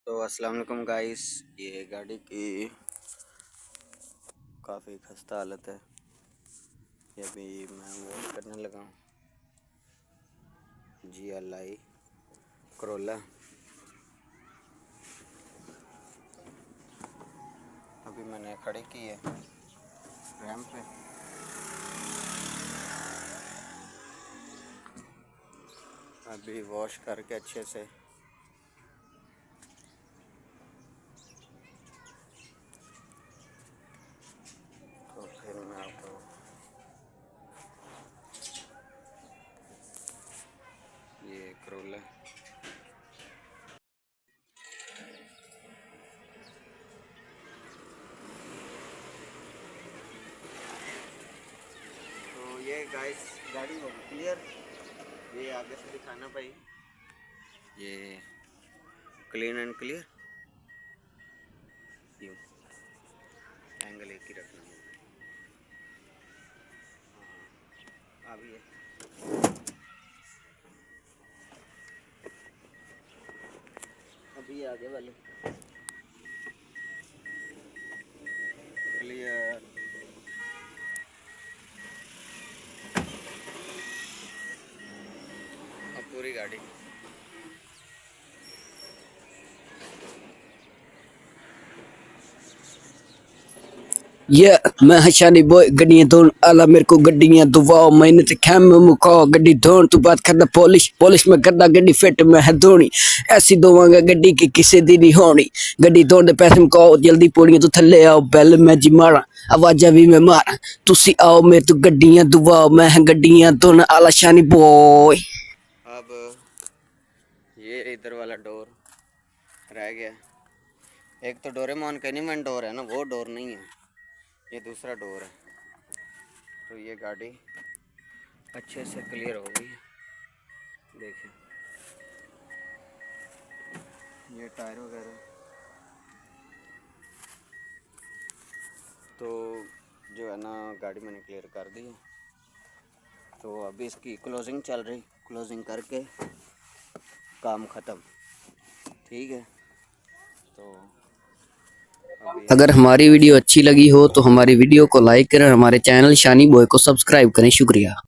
तो अस्सलाम वालेकुम गाइस, ये गाड़ी की काफ़ी खस्ता हालत है। ये अभी मैं वॉश करने लगा हूँ। GLI करोला अभी मैंने खड़ी की है रैंप पे। अभी वॉश करके अच्छे से तो फिर मैं आपको ये करोला तो ये गाइस गाड़ी हो क्लियर। ये आगे से दिखाना भाई, ये क्लीन एंड क्लियर। यूँ एंगल एक ही रखना है। अभी ये अभी आगे वाले क्लियर। अब पूरी गाड़ी मैं हशानी बॉय गड्डियां धोन आला मेरे को गड्डियां दुआओ मैंने ते खैम में मुकाओ गड्डी धोन तू बात करदा पॉलिश में करदा गड्डी फिट में है धोनी ऐसी दोवांगा गड्डी की किसे दी नहीं होनी गड्डी धोन दे पैसे मुकाओ जल्दी पौड़ियां तू थल्ले आओ बैल मैं जी मारा आवाजा भी मैं मारा तुसी आओ मेरे तो गड्डियां दुआओ मैं गड्डियां धोन आला शानी बॉय। अब ये इधर वाला डोर रह गया। एक तो डोरेमोन का एनिमल डोर है ना, वो डोर नहीं है, ये दूसरा डोर है। तो ये गाड़ी अच्छे से क्लियर हो गई। देखिए ये टायर वगैरह तो जो है ना गाड़ी मैंने क्लियर कर दी है। तो अभी इसकी क्लोजिंग चल रही, क्लोजिंग करके काम ख़त्म। ठीक है, तो अगर हमारी वीडियो अच्छी लगी हो तो हमारी वीडियो को लाइक करें, हमारे चैनल शानी बॉय को सब्सक्राइब करें। शुक्रिया।